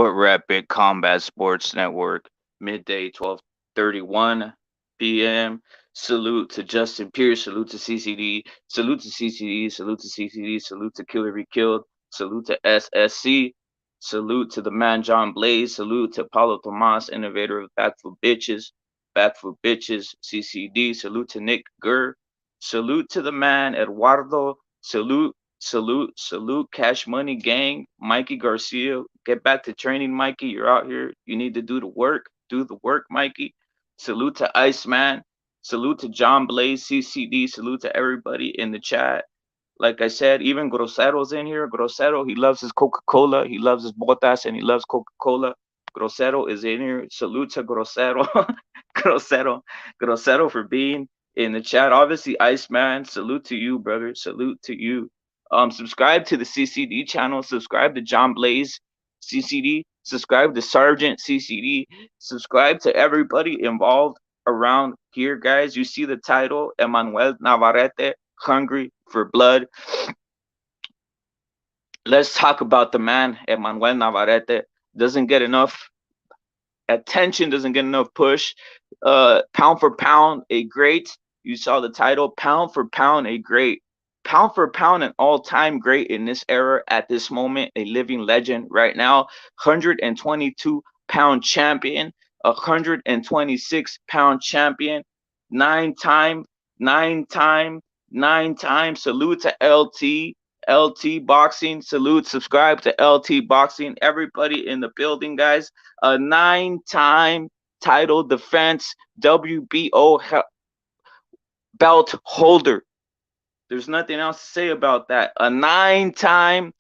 Sport Rapid Combat Sports Network, midday 12:31 p.m. Salute to Justin Pierce. Salute to CCD. Salute to CCD. Salute to CCD. Salute to Killer Be Killed. Salute to SSC. Salute to the man John Blaze. Salute to Paulo Tomas, innovator of Back for Bitches. Back for Bitches, CCD. Salute to Nick Gurr. Salute to the man Eduardo. Salute, Cash Money Gang, Mikey Garcia. Get back to training, Mikey. You're out here. You need to do the work. Do the work, Mikey. Salute to Iceman. Salute to John Blaze, CCD. Salute to everybody in the chat. Like I said, even Grosero's in here. Grosero, he loves his Coca-Cola. He loves his botas and he loves Coca-Cola. Grosero is in here. Salute to Grosero. Grosero for being in the chat. Obviously, Iceman, salute to you, brother. Salute to you. Subscribe to the CCD channel. Subscribe to John Blaze CCD. Subscribe to Sergeant CCD. Subscribe to everybody involved around here, guys. You see the title, Emanuel Navarrete, Hungry for Blood. Let's talk about the man, Emanuel Navarrete. Doesn't get enough attention, doesn't get enough push. Pound for pound, a great. You saw the title, pound for pound, a great. Pound for pound, an all-time great in this era at this moment, a living legend right now. 122-pound champion, 126-pound champion, nine-time. Salute to LT Boxing. Salute, subscribe to LT Boxing. Everybody in the building, guys. A 9-time title defense WBO belt holder. There's nothing else to say about that. A 9-time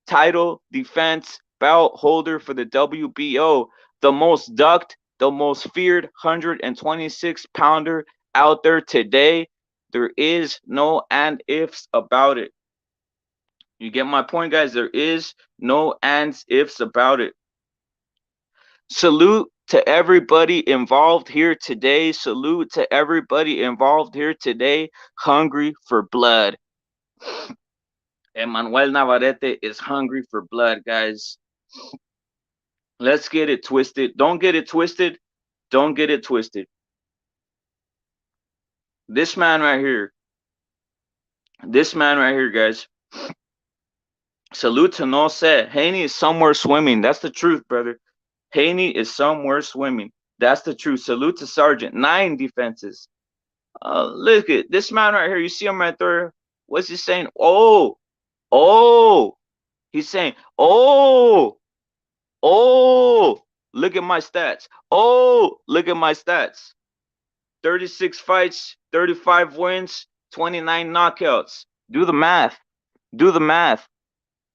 title defense belt holder for the WBO. The most ducked, the most feared 126-pounder out there today. There is no and ifs about it. You get my point, guys? There is no ands ifs about it. Salute to everybody involved here today. Salute to everybody involved here today. Hungry for blood. Emanuel Navarrete is hungry for blood, guys. Let's get it twisted. Don't get it twisted. Don't get it twisted. This man right here. This man right here, guys. Salute to No Se. Haney is somewhere swimming. That's the truth, brother. Haney is somewhere swimming. That's the truth. Salute to Sergeant. 9 defenses. Look at this man right here. You see him right there? What's he saying? Oh. He's saying, oh. Look at my stats. Oh, look at my stats. 36 fights, 35 wins, 29 knockouts. Do the math. Do the math.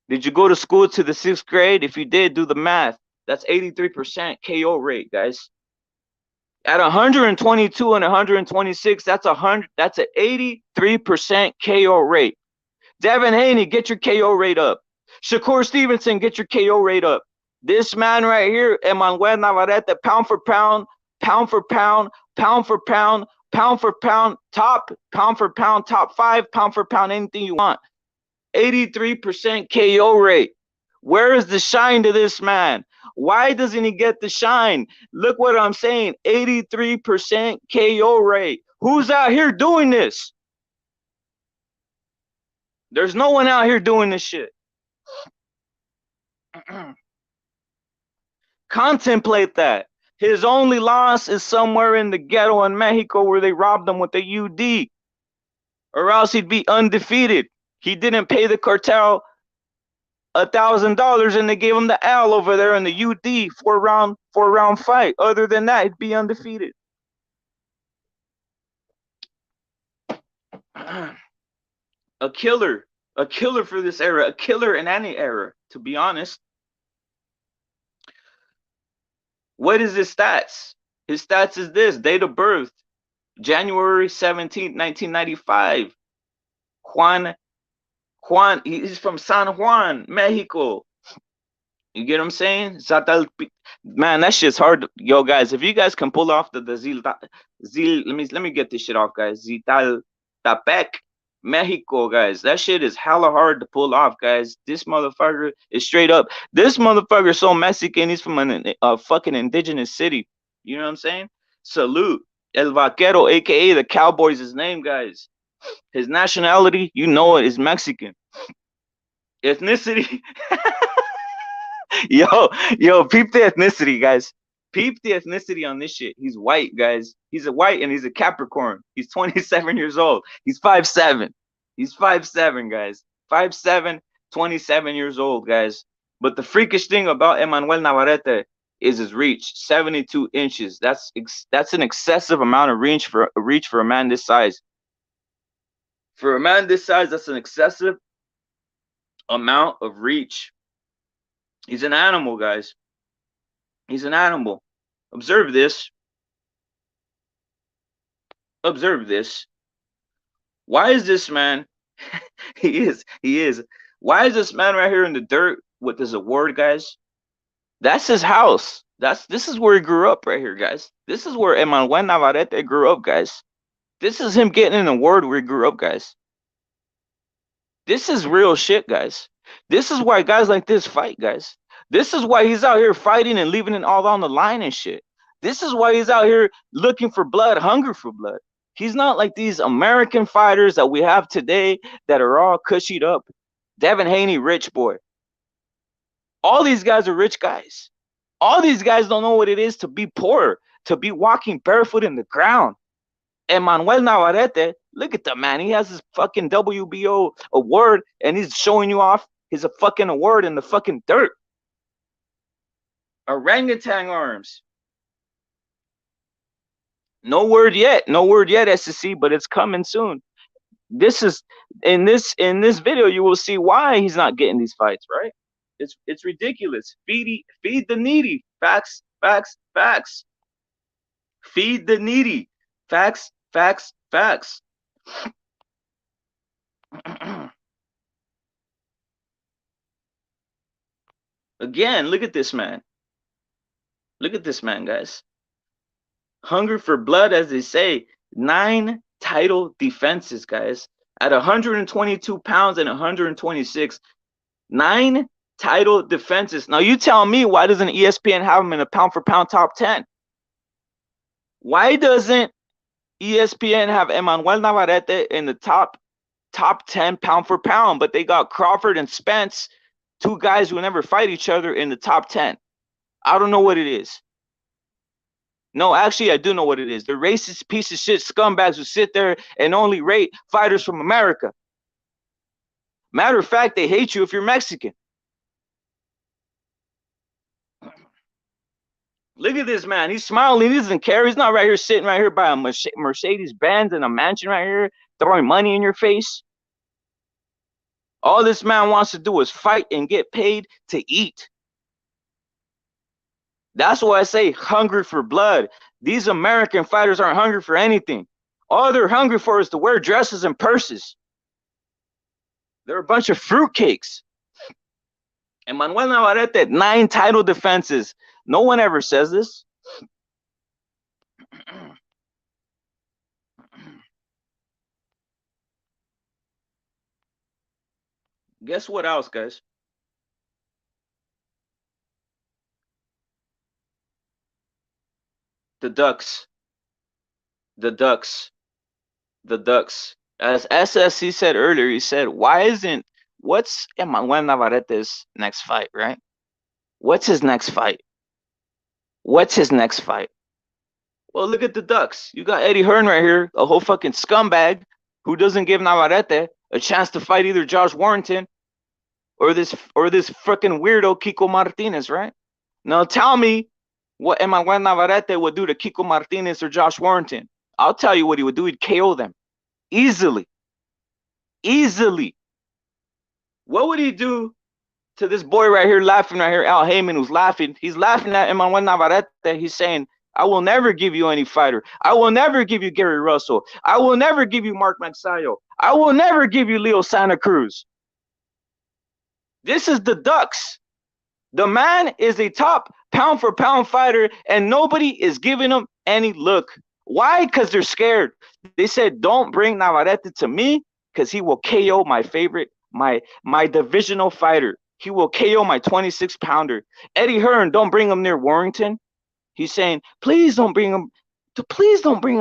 Did you go to school to the 6th grade? If you did, do the math. That's 83% KO rate, guys. At 122 and 126, that's an 83% KO rate. Devin Haney, get your KO rate up. Shakur Stevenson, get your KO rate up. This man right here, Emanuel Navarrete, pound for pound, top pound for pound, top 5, pound for pound, anything you want. 83% KO rate. Where is the shine to this man? Why doesn't he get the shine? Look what I'm saying. 83% KO rate. Who's out here doing this? There's no one out here doing this shit. Contemplate that. His only loss is somewhere in the ghetto in Mexico where they robbed him with a UD. Or else he'd be undefeated. He didn't pay the cartel $1,000 and they gave him the L over there in the UD four round fight. Other than that, he'd be undefeated. A killer for this era, a killer in any era, to be honest. What is his stats? His stats is this: date of birth, January 17th, 1995. Juan, he's from San Juan, Mexico. You get what I'm saying? Man, that shit's hard. Yo, guys, if you guys can pull off the Zil, let me get this shit off, guys. Zitaltepec, Mexico, guys. That shit is hella hard to pull off, guys. This motherfucker is straight up. This motherfucker is so Mexican. He's from a fucking indigenous city. You know what I'm saying? Salute. El Vaquero, aka the Cowboy's his name, guys. His nationality, you know it, is Mexican. Ethnicity, yo, peep the ethnicity, guys. Peep the ethnicity on this shit. He's white, guys. He's a white and he's a Capricorn. He's 27 years old. He's 5'7". He's 5'7", guys. 5'7", 27 years old, guys. But the freakish thing about Emanuel Navarrete is his reach, 72 inches. That's an excessive amount of reach for a man this size. For a man this size, that's an excessive amount of reach. He's an animal, guys. He's an animal. Observe this. Observe this. Why is this man? He is. Why is this man right here in the dirt with this award, guys? That's his house. This is where he grew up right here, guys. This is where Emanuel Navarrete grew up, guys. This is him getting an award where he grew up, guys. This is real shit, guys. This is why guys like this fight, guys. This is why he's out here fighting and leaving it all on the line and shit. This is why he's out here looking for blood, hungry for blood. He's not like these American fighters that we have today that are all cushied up. Devin Haney, rich boy. All these guys are rich guys. All these guys don't know what it is to be poor, to be walking barefoot in the ground. Emanuel Navarrete, look at the man. He has his fucking WBO award and he's showing you off his fucking award in the fucking dirt. Orangutan arms. No word yet. No word yet, SEC, but it's coming soon. This is in this video you will see why he's not getting these fights, right? It's ridiculous. Feed the needy. Facts, facts, facts. Feed the needy. Facts, facts, facts. Again, look at this man. Look at this man, guys. Hunger for blood, as they say. 9 title defenses, guys. At 122 pounds and 126. 9 title defenses. Now you tell me, why doesn't ESPN have him in a pound-for-pound top 10? Why doesn't ESPN have Emanuel Navarrete in the top 10 pound-for-pound, but they got Crawford and Spence, 2 guys who never fight each other, in the top 10? I don't know what it is. No, actually, I do know what it is. The racist piece of shit scumbags who sit there and only rate fighters from America. Matter of fact, they hate you if you're Mexican. Look at this man. He's smiling. He doesn't care. He's not right here sitting right here by a Mercedes-Benz in a mansion right here, throwing money in your face. All this man wants to do is fight and get paid to eat. That's why I say hungry for blood. These American fighters aren't hungry for anything. All they're hungry for is to wear dresses and purses. They're a bunch of fruitcakes. Emanuel Navarrete, 9 title defenses. No one ever says this. Guess what else, guys? The Ducks. The Ducks. The Ducks. As SSC said earlier, he said, what's Emanuel Navarrete's next fight, right? What's his next fight? What's his next fight? Well, look at the Ducks. You got Eddie Hearn right here, a whole fucking scumbag who doesn't give Navarrete a chance to fight either Josh Warrington or this freaking weirdo Kiko Martinez, right? Now tell me what Emanuel Navarrete would do to Kiko Martinez or Josh Warrington. I'll tell you what he would do. He'd KO them. Easily. Easily. What would he do to this boy right here laughing right here, Al Heyman, who's laughing? He's laughing at Emanuel Navarrete. He's saying, I will never give you any fighter. I will never give you Gary Russell. I will never give you Mark Magsayo. I will never give you Leo Santa Cruz. This is the Ducks. The man is a top pound-for-pound fighter, and nobody is giving him any look. Why? Because they're scared. They said, don't bring Navarrete to me because he will KO my favorite, my divisional fighter. He will KO my 26 pounder. Eddie Hearn, don't bring him near Warrington. He's saying, please don't bring him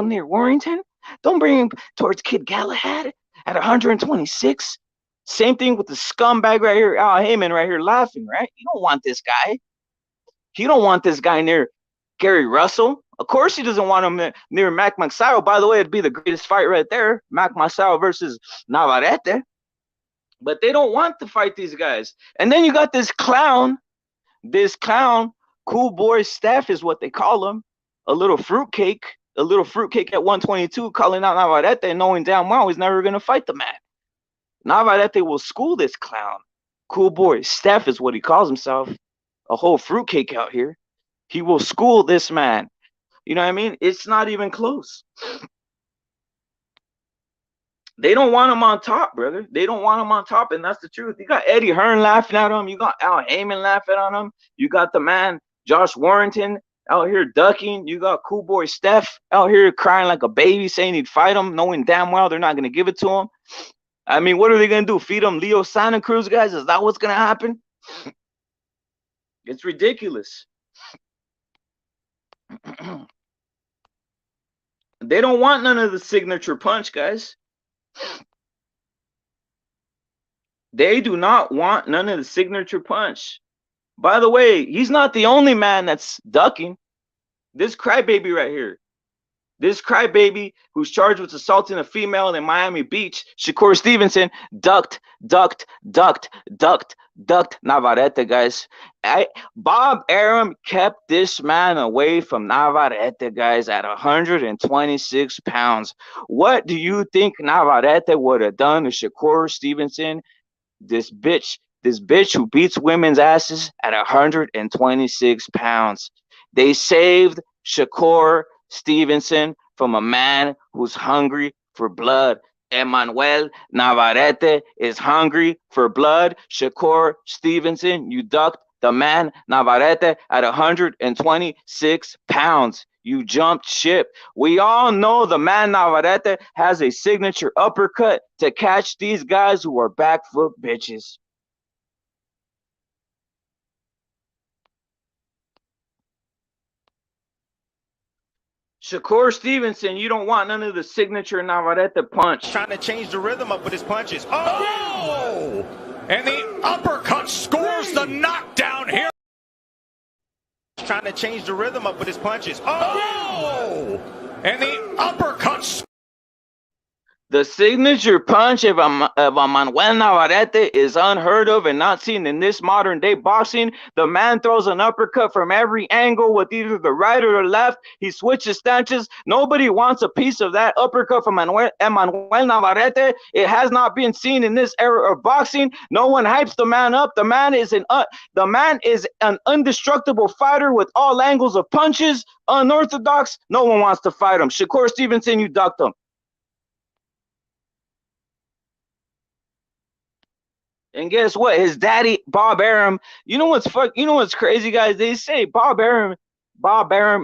near Warrington. Don't bring him towards Kid Galahad at 126. Same thing with the scumbag right here, Al Heyman right here laughing, right? You don't want this guy. You don't want this guy near Gary Russell. Of course he doesn't want him near Mac Massaro. By the way, it'd be the greatest fight right there. Mac Massaro versus Navarrete. But they don't want to fight these guys. And then you got this clown, Cool Boy Steph is what they call him. A little fruitcake at 122, calling out Navarrete, knowing damn well he's never going to fight the man. Navarrete will school this clown. Cool Boy Steph is what he calls himself. A whole fruitcake out here. He will school this man. You know what I mean? It's not even close. They don't want him on top, brother. They don't want him on top, and that's the truth. You got Eddie Hearn laughing at him. You got Al Heyman laughing at him. You got the man Josh Warrington out here ducking. You got Cool Boy Steph out here crying like a baby, saying he'd fight him, knowing damn well they're not going to give it to him. I mean, what are they going to do? Feed him Leo Santa Cruz, guys? Is that what's going to happen? It's ridiculous. They don't want none of the signature punch, guys. They do not want none of the signature punch. By the way, he's not the only man that's ducking. This crybaby right here. This crybaby who's charged with assaulting a female in Miami Beach, Shakur Stevenson, ducked Navarrete, guys. Bob Arum kept this man away from Navarrete, guys, at 126 pounds. What do you think Navarrete would have done to Shakur Stevenson? This bitch who beats women's asses at 126 pounds. They saved Shakur Stevenson from a man who's hungry for blood. Emanuel Navarrete is hungry for blood. Shakur Stevenson, you ducked the man Navarrete at 126 pounds. You jumped ship. We all know the man Navarrete has a signature uppercut to catch these guys who are back foot bitches. Shakur Stevenson, you don't want none of the signature Navarrete punch. Trying to change the rhythm up with his punches. Oh! And the uppercut scores the knockdown here. Trying to change the rhythm up with his punches. Oh! And the uppercut. The signature punch of Emanuel Navarrete is unheard of and not seen in this modern day boxing. The man throws an uppercut from every angle with either the right or the left. He switches stances. Nobody wants a piece of that uppercut from Emanuel Navarrete. It has not been seen in this era of boxing. No one hypes the man up. The man is an indestructible fighter with all angles of punches. Unorthodox. No one wants to fight him. Shakur Stevenson, you ducked him. And guess what? His daddy, Bob Arum. You know what's crazy, guys? They say Bob Arum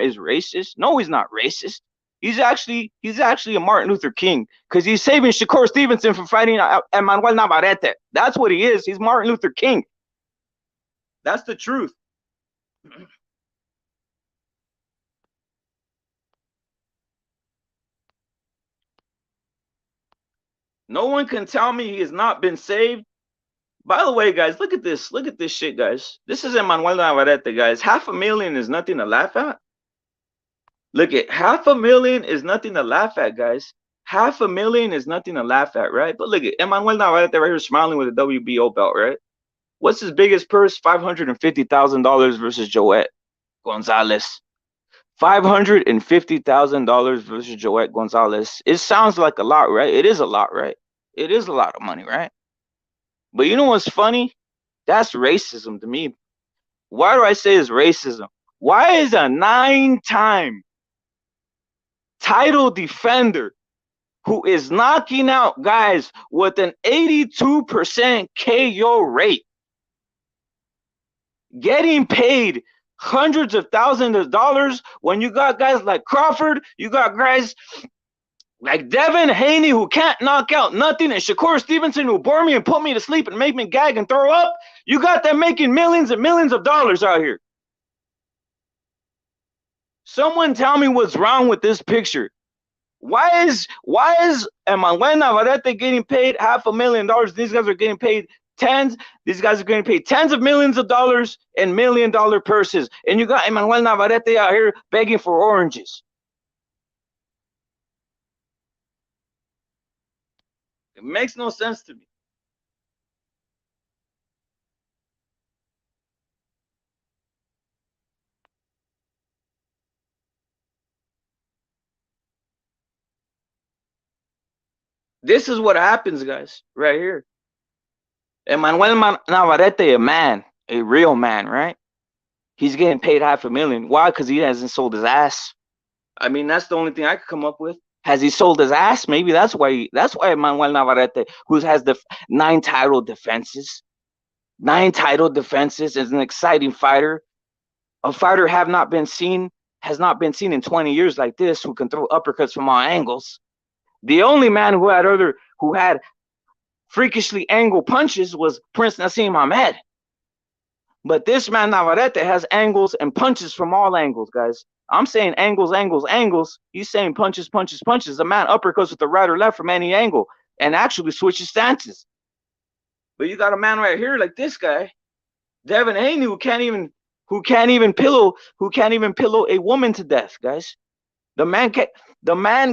is racist. No, he's not racist. He's actually a Martin Luther King, because he's saving Shakur Stevenson from fighting Emanuel Navarrete. That's what he is. He's Martin Luther King. That's the truth. No one can tell me he has not been saved. By the way, guys, look at this. Look at this shit, guys. This is Emanuel Navarrete, guys. $500,000 is nothing to laugh at. Look at $500,000 is nothing to laugh at, guys. $500,000 is nothing to laugh at, right? But look at Emanuel Navarrete right here smiling with a WBO belt, right? What's his biggest purse? $550,000 versus Joet Gonzalez. $550,000 versus Joet Gonzalez. It sounds like a lot, right? It is a lot, right? It is a lot of money, right? But you know what's funny? That's racism to me. Why do I say it's racism? Why is a 9-time title defender who is knocking out guys with an 82% KO rate getting paid hundreds of thousands of dollars when you got guys like Crawford, you got guys Like Devin Haney, who can't knock out nothing, and Shakur Stevenson, who bore me and put me to sleep and make me gag and throw up. You got them making millions and millions of dollars out here. Someone tell me what's wrong with this picture. Why is Emanuel Navarrete getting paid $500,000? These guys are getting paid tens. These guys are getting paid tens of millions of dollars and $1,000,000 purses. And you got Emanuel Navarrete out here begging for oranges. It makes no sense to me. This is what happens, guys, right here. Emanuel Navarrete, a man, a real man, right? He's getting paid $500,000. Why? Because he hasn't sold his ass. I mean, that's the only thing I could come up with. Has he sold his ass? Maybe that's why. That's why Emanuel Navarrete, who has the 9 title defenses, is an exciting fighter. A fighter has not been seen in 20 years like this, who can throw uppercuts from all angles. The only man who had freakishly angled punches was Prince Nassim Ahmed. But this man Navarrete has angles and punches from all angles, guys. I'm saying angles, angles, angles. He's saying punches, punches, punches. The man uppercuts with the right or left from any angle and actually switches stances. But you got a man right here like this guy, Devin Haney, who can't even pillow a woman to death, guys. The man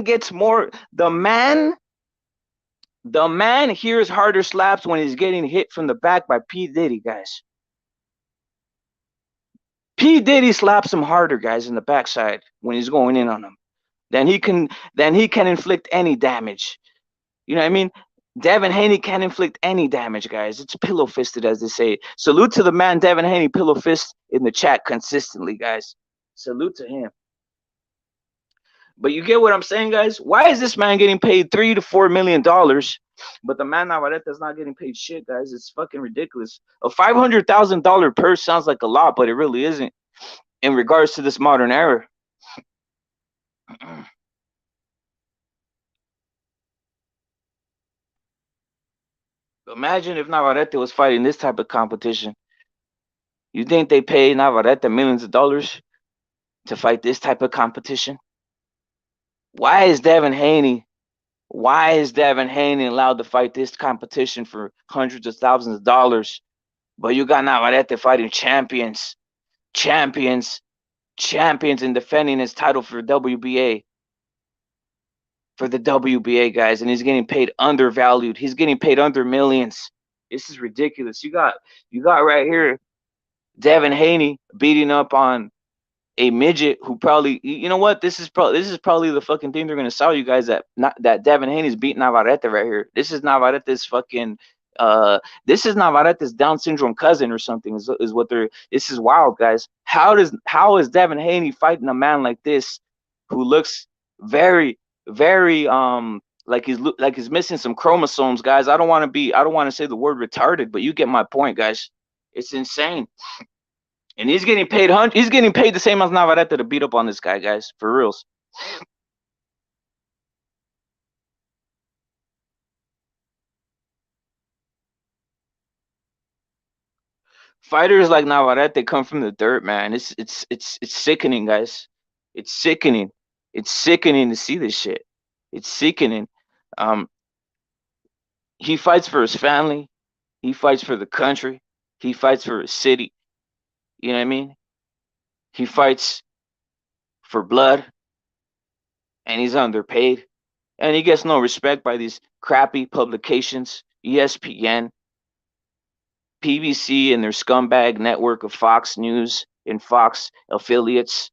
gets more. The man hears harder slaps when he's getting hit from the back by P. Diddy, guys. P. Diddy slaps him harder, guys, in the backside when he's going in on him. Then he can inflict any damage. You know what I mean? Devin Haney can't inflict any damage, guys. It's pillow fisted, as they say. Salute to the man Devin Haney, pillow fist in the chat consistently, guys. Salute to him. But you get what I'm saying, guys? Why is this man getting paid $3 to $4 million, but the man Navarrete is not getting paid shit, guys? It's fucking ridiculous. A $500,000 purse sounds like a lot, but it really isn't in regards to this modern era. Imagine if Navarrete was fighting this type of competition. You think they pay Navarrete millions of dollars to fight this type of competition? Why is Devin Haney allowed to fight this competition for hundreds of thousands of dollars? But you got Navarrete fighting champions and defending his title for WBA. For the WBA, guys, and he's getting paid undervalued. He's getting paid under millions. This is ridiculous. You got right here Devin Haney beating up on a midget who probably, you know what? This is probably the fucking thing they're gonna sell you guys, that Devin Haney's beating Navarrete right here. This is Navarrete's fucking this is Navarrete's Down syndrome cousin or something, is what they're. This is wild, guys. How is Devin Haney fighting a man like this who looks very like he's missing some chromosomes, guys? I don't want to say the word retarded, but you get my point, guys. It's insane. And he's getting paid the same as Navarrete to beat up on this guy, guys, for reals. Fighters like Navarrete come from the dirt, man. It's sickening, guys. It's sickening. It's sickening to see this shit. It's sickening. He fights for his family. He fights for the country. He fights for his city. You know what I mean? He fights for blood, and he's underpaid, and he gets no respect by these crappy publications, ESPN, PBC, and their scumbag network of Fox News and Fox affiliates.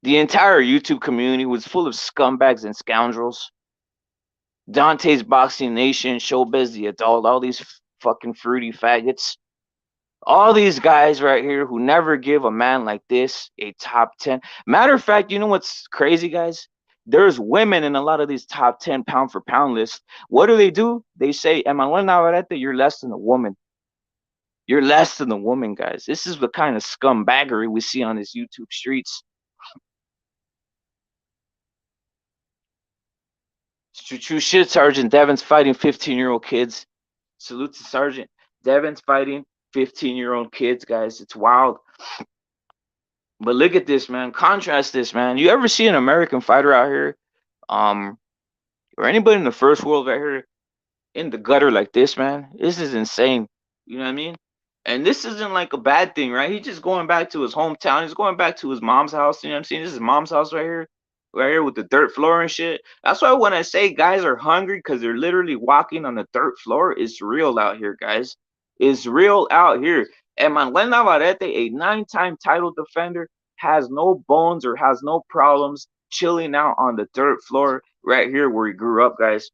The entire YouTube community was full of scumbags and scoundrels. Dante's Boxing Nation, Showbiz the Adult, all these fucking fruity faggots. All these guys right here who never give a man like this a top 10. Matter of fact, you know what's crazy, guys? There's women in a lot of these top 10 pound for pound lists. What do? They say, Emanuel Navarrete, you're less than a woman. You're less than a woman, guys. This is the kind of scumbaggery we see on these YouTube streets. True shit, Sergeant. Devin's fighting 15-year-old kids. Salute to Sergeant. Devin's fighting 15-year-old kids, guys. It's wild. But look at this, man. Contrast this, man. You ever see an American fighter out here, um, or anybody in the first world right here in the gutter like this, man? This is insane. You know what I mean? And this isn't like a bad thing, right? He's just going back to his hometown. He's going back to his mom's house. You know what I'm saying? This is mom's house right here with the dirt floor and shit. That's why when I say guys are hungry because they're literally walking on the dirt floor, it's real out here, guys. It's real out here. Emanuel Navarrete, a 9-time title defender, has no bones or has no problems chilling out on the dirt floor right here where he grew up, guys.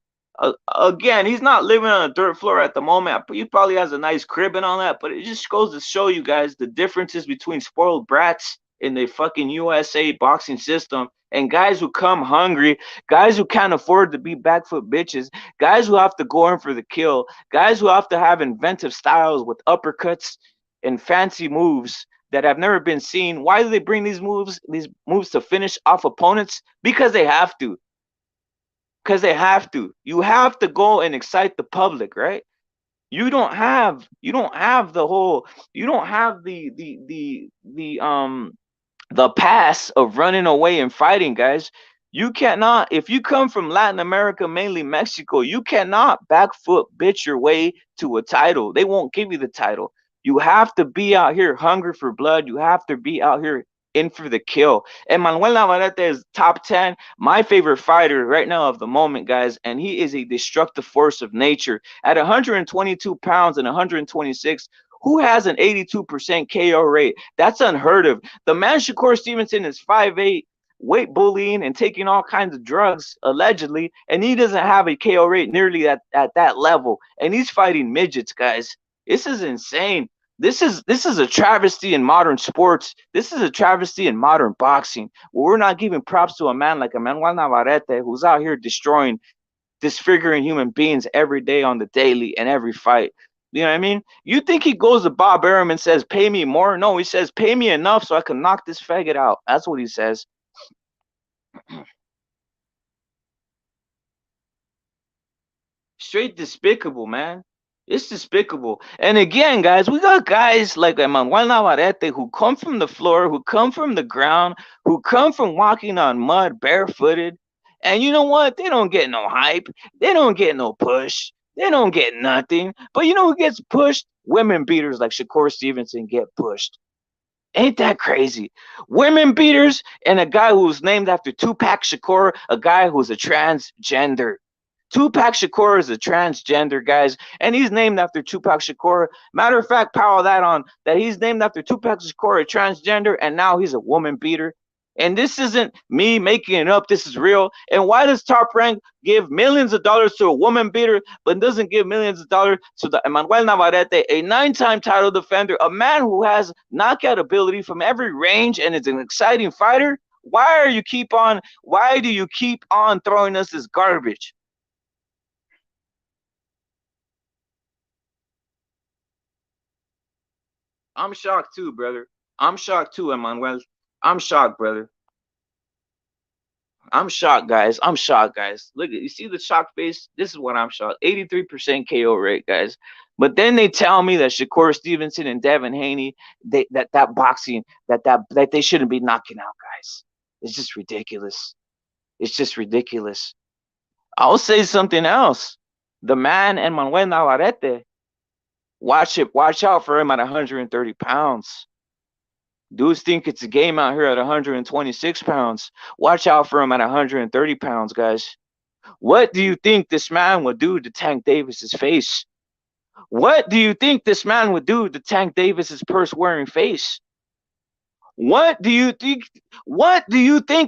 Again, he's not living on a dirt floor at the moment. He probably has a nice crib and all that, but it just goes to show you guys the differences between spoiled brats in the fucking USA boxing system and guys who come hungry, guys who can't afford to be backfoot bitches, guys who have to go in for the kill, guys who have to have inventive styles with uppercuts and fancy moves that have never been seen. Why do they bring these moves to finish off opponents? Because they have to. Because they have to. You have to go and excite the public, right? You don't have the whole, you don't have the pass of running away and fighting, guys. You cannot, if you come from Latin America, mainly Mexico, you cannot backfoot bitch your way to a title. They won't give you the title. You have to be out here hungry for blood. You have to be out here in for the kill. And Manuel Navarrete is top 10, my favorite fighter right now of the moment, guys. And he is a destructive force of nature. At 122 pounds and 126, who has an 82% KO rate? That's unheard of. The man Shakur Stevenson is 5'8", weight bullying and taking all kinds of drugs, allegedly, and he doesn't have a KO rate nearly at that level. And he's fighting midgets, guys. This is insane. This is a travesty in modern sports. This is a travesty in modern boxing. Where we're not giving props to a man like Emanuel Navarrete, who's out here destroying, disfiguring human beings every day on the daily and every fight. You know what I mean? You think he goes to Bob Arum and says, pay me more? No, he says, pay me enough so I can knock this faggot out. That's what he says. Straight despicable, man. It's despicable. And again, guys, we got guys like Emanuel Navarrete who come from the floor, who come from the ground, who come from walking on mud barefooted. And you know what? They don't get no hype. They don't get no push. They don't get nothing. But you know who gets pushed? Women beaters like Shakur Stevenson get pushed. Ain't that crazy? Women beaters and a guy who's named after Tupac Shakur, a guy who's a transgender. Tupac Shakur is a transgender, guys, and he's named after Tupac Shakur. Matter of fact, power that on, that he's named after Tupac Shakur, a transgender, and now he's a woman beater. And this isn't me making it up. This is real. And why does Top Rank give millions of dollars to a woman beater, but doesn't give millions of dollars to the Emanuel Navarrete, a 9-time title defender, a man who has knockout ability from every range and is an exciting fighter? Why do you keep on throwing us this garbage? I'm shocked too, brother. I'm shocked too, Emanuel. I'm shocked, brother. I'm shocked, guys. I'm shocked, guys. Look, you see the shocked face? This is what I'm shocked. 83% KO rate, guys. But then they tell me that Shakur Stevenson and Devin Haney, that boxing, that they shouldn't be knocking out guys. It's just ridiculous. It's just ridiculous. I'll say something else. The man Emanuel Navarrete, watch out for him at 130 pounds. Dudes think it's a game out here at 126 pounds. Watch out for him at 130 pounds, guys. What do you think this man would do to Tank Davis's face? What do you think this man would do to Tank Davis's purse-wearing face? What do you think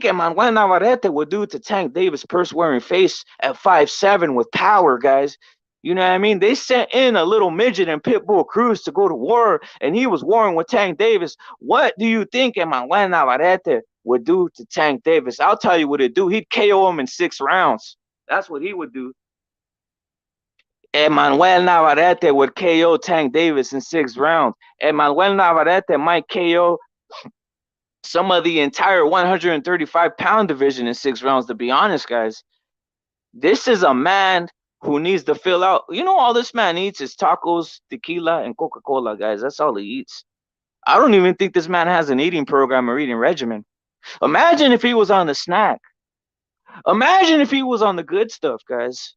Emanuel Navarrete would do to Tank Davis' purse-wearing face at 5'7" with power, guys? You know what I mean? They sent in a little midget and Pitbull Cruz to go to war, and he was warring with Tank Davis. What do you think Emanuel Navarrete would do to Tank Davis? I'll tell you what it'd do. He'd KO him in 6 rounds. That's what he would do. Emanuel Navarrete would KO Tank Davis in 6 rounds. Emanuel Navarrete might KO some of the entire 135-pound division in 6 rounds, to be honest, guys. This is a man who needs to fill out. You know, all this man eats is tacos, tequila, and Coca-Cola, guys. That's all he eats. I don't even think this man has an eating program or eating regimen. Imagine if he was on the snack. Imagine if he was on the good stuff, guys.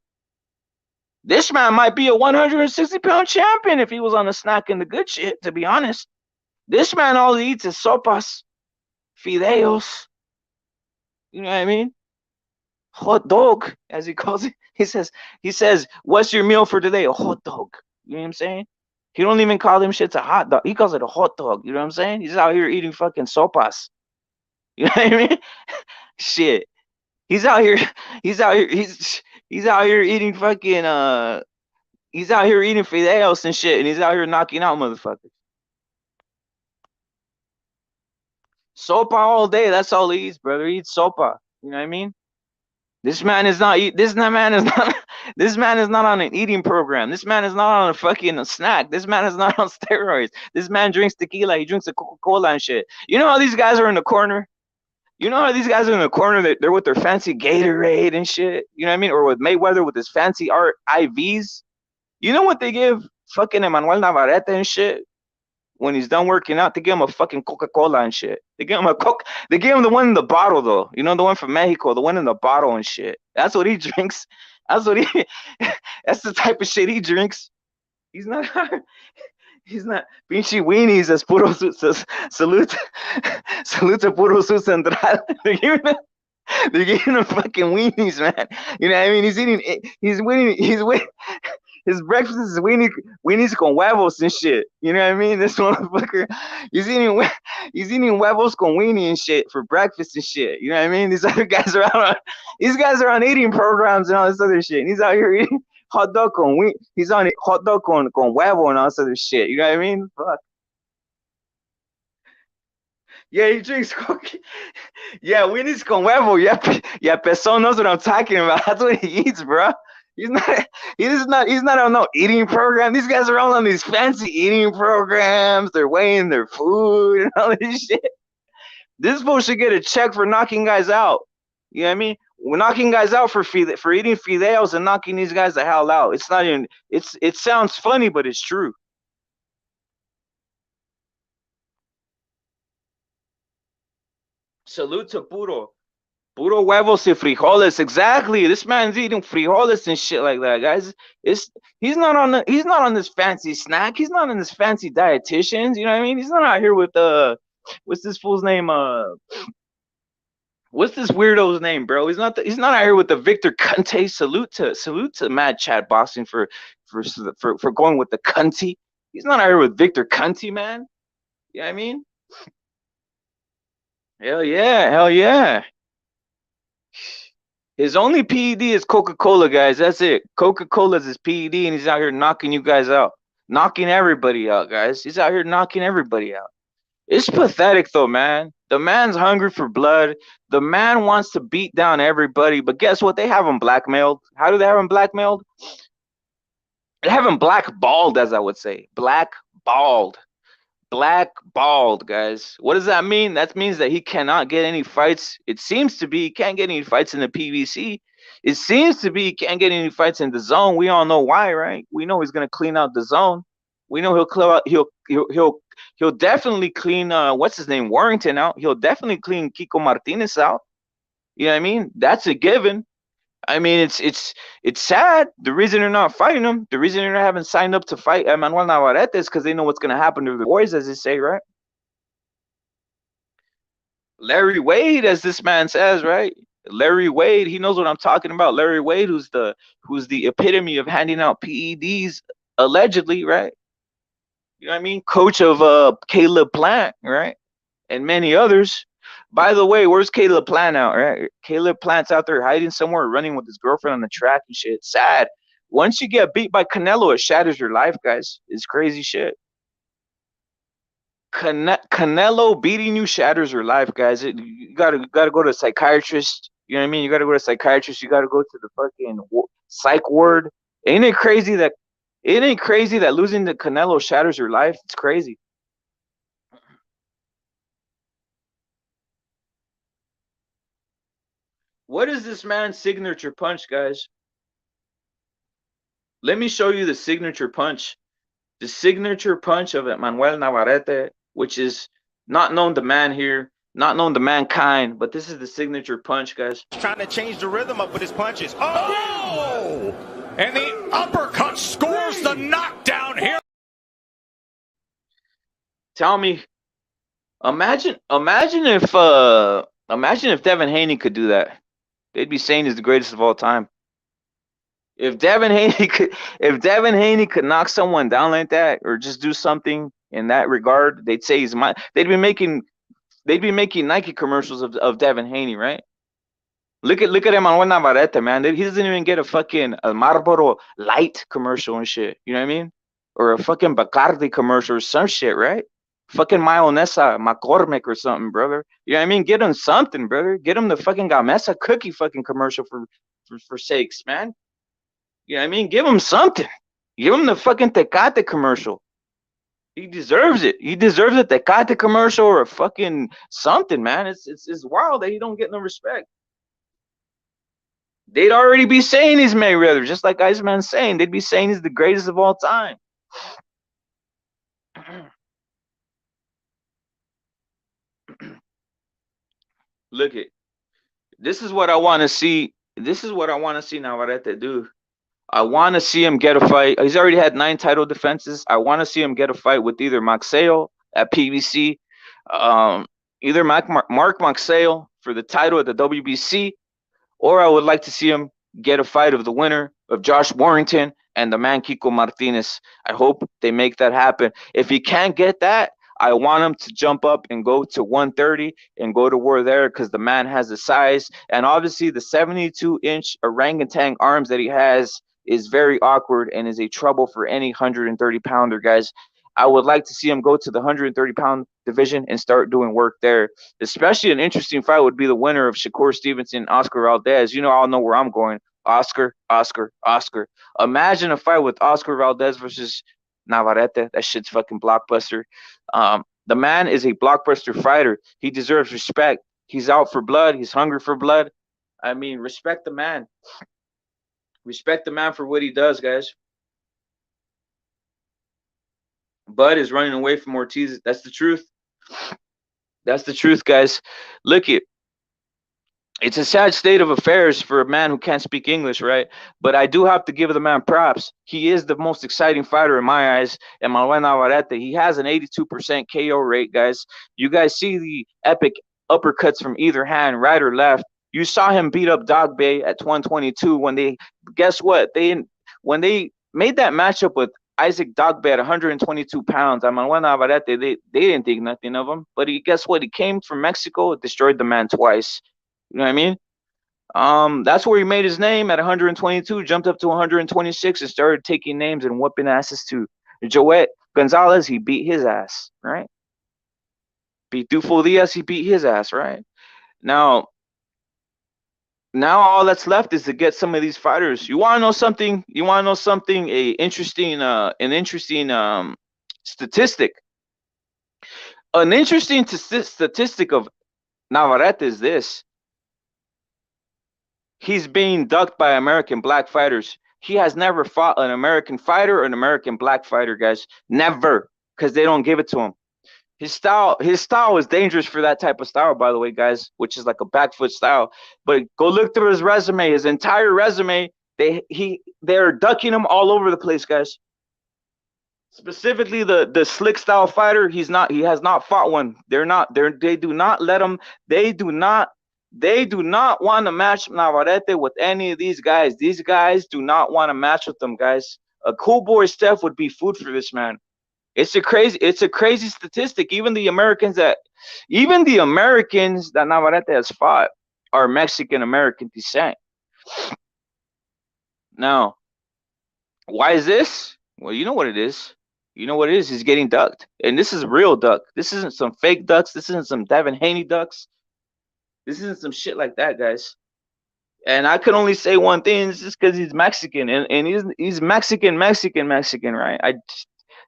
This man might be a 160-pound champion if he was on the snack and the good shit, to be honest. This man all he eats is sopas, fideos. You know what I mean? Hot dog, as he calls it. He says, what's your meal for today? A hot dog. You know what I'm saying? He don't even call them shits a hot dog. He calls it a hot dog. You know what I'm saying? He's out here eating fucking sopas. You know what I mean? Shit. He's out here. He's out here. He's out here eating fucking He's out here eating fideos and shit, and he's out here knocking out motherfuckers. Sopa all day. That's all he eats, brother. He eats sopa. You know what I mean? This man is not. This man is not. This man is not on an eating program. This man is not on a fucking snack. This man is not on steroids. This man drinks tequila. He drinks a Coca-Cola and shit. You know how these guys are in the corner? You know how these guys are in the corner? They're with their fancy Gatorade and shit. You know what I mean? Or with Mayweather with his fancy art IVs. You know what they give fucking Emanuel Navarrete and shit? When he's done working out, they give him a fucking Coca-Cola and shit. They give him a Coke. They give him the one in the bottle though. You know, the one from Mexico, the one in the bottle and shit. That's what he drinks. That's what he. That's the type of shit he drinks. He's not. He's not. Pinche weenies as puro salute. Salute to puro su central. They're giving him fucking weenies, man. You know what I mean? He's eating. He's winning. He's winning. His breakfast is weenies con huevos and shit. You know what I mean? This motherfucker, he's eating huevos con weenie and shit for breakfast and shit. You know what I mean? These other guys are out. These guys are on eating programs and all this other shit. And he's out here eating hot dog con weenie. He's on hot dog con huevo and all this other shit. You know what I mean? Fuck. Yeah, he drinks coke. Yeah, weenies con huevo. Yeah, Peso knows what I'm talking about. That's what he eats, bro. He's not. He's not on no eating program. These guys are all on these fancy eating programs. They're weighing their food and all this shit. This fool should get a check for knocking guys out. You know what I mean? We're knocking guys out for eating fideos and knocking these guys the hell out. It's not even. It sounds funny, but it's true. Salute to puro huevos y frijoles. Exactly. This man's eating frijoles and shit like that, guys. It's he's not on this fancy snack. He's not on this fancy dietitians. You know what I mean? He's not out here with what's this fool's name? What's this weirdo's name, bro? He's not out here with the Victor Cunte. Salute to Mad Chat Boxing for going with the Cunty. He's not out here with Victor Cunty, man. You know what I mean? Hell yeah, hell yeah. His only PED is Coca-Cola, guys. That's it. Coca-Cola is his PED, and he's out here knocking you guys out. Knocking everybody out, guys. He's out here knocking everybody out. It's pathetic, though, man. The man's hungry for blood. The man wants to beat down everybody, but guess what? They have him blackmailed. How do they have him blackmailed? They have him blackballed, as I would say. Blackballed. Blackballed, guys. What does that mean? That means that he cannot get any fights. It seems to be he can't get any fights in the PVC. It seems to be he can't get any fights in the zone. We all know why, right? We know he's gonna clean out the zone. We know he'll clear out. He'll definitely clean. What's his name? Warrington out. He'll definitely clean Kiko Martinez out. You know what I mean? That's a given. I mean, it's sad. The reason they're not fighting him, the reason they're not having signed up to fight Emanuel Navarrete is because they know what's going to happen to the boys, as they say, right? Larry Wade, as this man says, right? Larry Wade, he knows what I'm talking about. Larry Wade, who's the epitome of handing out PEDs, allegedly, right? You know what I mean? Coach of Caleb Plant, right? And many others. By the way, where's Caleb Plant out, right? Caleb Plant's out there hiding somewhere, running with his girlfriend on the track and shit. Sad. Once you get beat by Canelo, it shatters your life, guys. It's crazy shit. Canelo beating you shatters your life, guys. You gotta go to a psychiatrist. You know what I mean? You gotta go to a psychiatrist. You gotta go to the fucking psych ward. Ain't it crazy that losing to Canelo shatters your life? It's crazy. What is this man's signature punch, guys? Let me show you the signature punch. The signature punch of Emanuel Navarrete, which is not known to man here, not known to mankind, but this is the signature punch, guys. Trying to change the rhythm up with his punches. Oh! And the uppercut scores the knockdown here. Tell me, imagine if Devin Haney could do that. They'd be saying he's the greatest of all time. If Devin Haney could knock someone down like that, or just do something in that regard, they'd say he's my. They'd be making Nike commercials of Devin Haney, right? Look at Emanuel Navarrete, man. He doesn't even get a fucking Marlboro Light commercial and shit. You know what I mean? Or a fucking Bacardi commercial or some shit, right? Fucking Mayonesa, McCormick or something, brother. You know what I mean? Get him something, brother. Get him the fucking Gamesa cookie fucking commercial for sakes, man. You know what I mean? Give him something. Give him the fucking Tecate commercial. He deserves it. He deserves a Tecate commercial or a fucking something, man. It's wild that he don't get no respect. They'd already be saying he's Mayweather, just like Iceman's saying. They'd be saying he's the greatest of all time. Look it. This is what I want to see. This is what I want to see Navarrete do. I want to see him get a fight. He's already had 9 title defenses. I want to see him get a fight with either Maxeo at PBC, either Mark Maxeo for the title at the WBC, or I would like to see him get a fight of the winner of Josh Warrington and the man Kiko Martinez. I hope they make that happen. If he can't get that, I want him to jump up and go to 130 and go to war there, because the man has the size. And obviously the 72-inch orangutan arms that he has is very awkward and is a trouble for any 130-pounder, guys. I would like to see him go to the 130-pound division and start doing work there. Especially an interesting fight would be the winner of Shakur Stevenson, Oscar Valdez. You know, I'll know where I'm going. Oscar. Imagine a fight with Oscar Valdez versus Navarrete. That shit's fucking blockbuster. The man is a blockbuster fighter. He deserves respect. He's out for blood. He's hungry for blood. I mean, respect the man. Respect the man for what he does, guys. Bud is running away from Ortiz. That's the truth. That's the truth, guys. Look it. It's a sad state of affairs for a man who can't speak English, right? But I do have to give the man props. He is the most exciting fighter in my eyes. Emanuel Navarrete, he has an 82% KO rate, guys. You guys see the epic uppercuts from either hand, right or left. You saw him beat up Dogbe at 122 when they, guess what? When they made that matchup with Isaac Dogbe at 122 pounds, Emanuel Navarrete, they didn't think nothing of him. But guess what? He came from Mexico, destroyed the man twice. You know what I mean? That's where he made his name at 122, jumped up to 126 and started taking names and whooping asses too. Joet Gonzalez, he beat his ass, right? Pitufo Diaz, he beat his ass, right? Now all that's left is to get some of these fighters. You want to know something? You want to know something? An interesting statistic. An interesting statistic of Navarrete is this. He's being ducked by American black fighters. He has never fought an American fighter or an American black fighter, guys. Never, because they don't give it to him. His style is dangerous for that type of style, by the way, guys, which is like a back foot style. But go look through his resume, his entire resume. They're ducking him all over the place, guys. Specifically, the slick style fighter, he has not fought one. They do not let him. They do not want to match Navarrete with any of these guys. These guys do not want to match with them, guys. A cool boy Steph would be food for this man. It's a crazy statistic. Even the Americans that Navarrete has fought are Mexican American descent. Now, why is this? Well, you know what it is. You know what it is? He's getting ducked. And this is real duck. This isn't some fake ducks. This isn't some Devin Haney ducks. This isn't some shit like that, guys. And I can only say one thing. It's just because he's Mexican. And he's Mexican, right?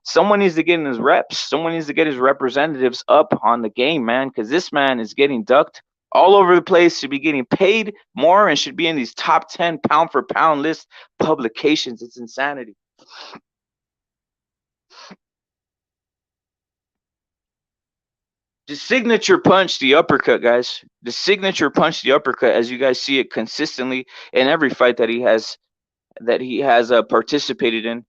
Someone needs to get in his reps. Someone needs to get his representatives up on the game, man, because this man is getting ducked all over the place, should be getting paid more, and should be in these top 10 pound for pound list publications. It's insanity. The signature punch, the uppercut, guys. The signature punch, the uppercut, as you guys see it consistently in every fight that he has participated in.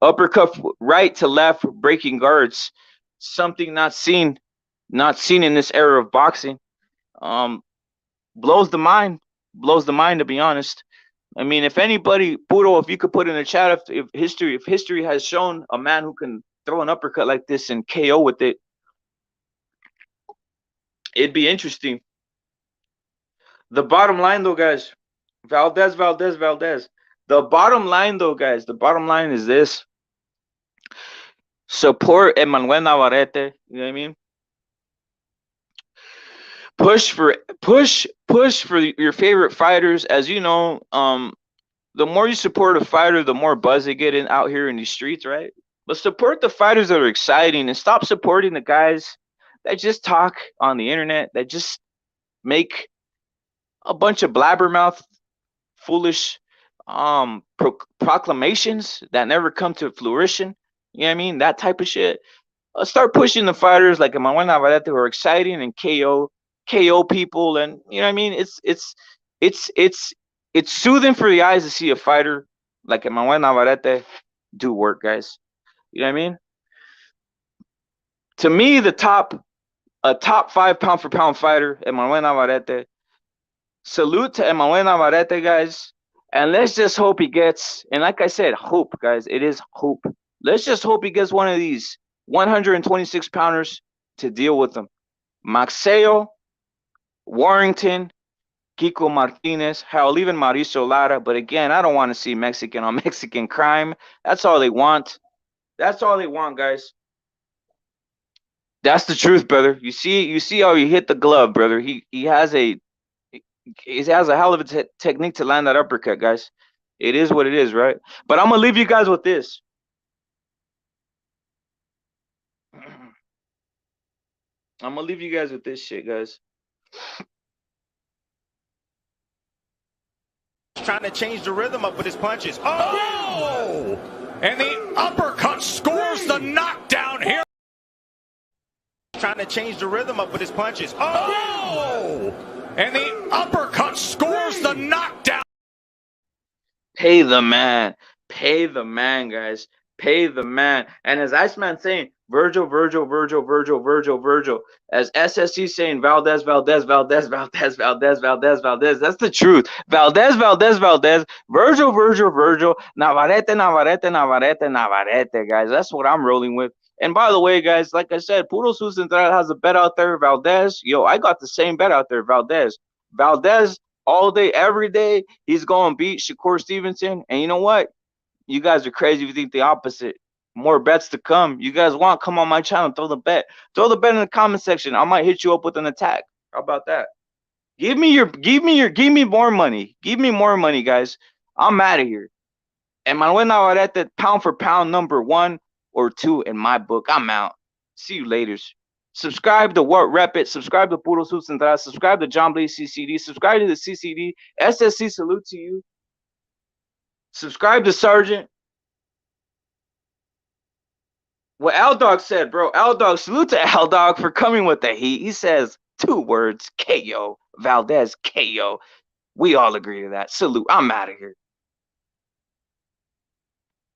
Uppercut right to left, breaking guards, something not seen in this era of boxing. Um, blows the mind, to be honest. I mean, if anybody, Puro, if you could put in the chat, if history has shown a man who can throw an uppercut like this and KO with it, it'd be interesting. The bottom line, though, guys, Valdez. The bottom line, though, guys, the bottom line is this: support Emanuel Navarrete. You know what I mean? Push for your favorite fighters. As you know, the more you support a fighter, the more buzz they get in out here in these streets, right? But support the fighters that are exciting, and stop supporting the guys that just talk on the internet, that just make a bunch of blabbermouth, foolish proclamations that never come to fruition. You know what I mean? That type of shit. Start pushing the fighters like Emanuel Navarrete who are exciting and KO people, and you know what I mean. It's soothing for the eyes to see a fighter like Emanuel Navarrete do work, guys. You know what I mean? To me, a top 5 pound for pound fighter, Emanuel Navarrete. Salute to Emanuel Navarrete, guys. And let's just hope he gets, and like I said, hope, guys. It is hope. Let's just hope he gets one of these 126 pounders to deal with them. Maxeo, Warrington, Kiko Martinez, hell, even Mauricio Lara. But again, I don't want to see Mexican on Mexican crime. That's all they want. That's all they want, guys. That's the truth, brother. You see how he hit the glove, brother. He has a hell of a technique to land that uppercut, guys. It is what it is, right? But I'm gonna leave you guys with this. I'm gonna leave you guys with this shit, guys. Trying to change the rhythm up with his punches. Oh! And the uppercut scores the knockdown here. Trying to change the rhythm up with his punches. Oh! And the uppercut scores the knockdown. Pay the man, guys. Pay the man. And as Iceman saying, Virgil. As SSC saying, Valdez. That's the truth. Valdez. Virgil. Navarrete, guys. That's what I'm rolling with. And by the way, guys, like I said, Puro Central has a bet out there. Valdez, yo, I got the same bet out there. Valdez, all day, every day, he's going to beat Shakur Stevenson. And you know what? You guys are crazy if you think the opposite. More bets to come. You guys want, come on my channel, throw the bet. Throw the bet in the comment section. I might hit you up with an attack. How about that? Give me more money. Give me more money, guys. I'm out of here. Emanuel Navarrete, pound for pound, number 1 or 2 in my book. I'm out. See you later. Subscribe to What Rep It. Subscribe to Puro Central. Subscribe to John Blaze CCD. Subscribe to the CCD. SSC, salute to you. Subscribe to Sergeant. What Al Dog said, bro. Al Dog, salute to Al Dog for coming with the heat. He says 2 words, KO. Valdez, KO. We all agree to that. Salute. I'm out of here.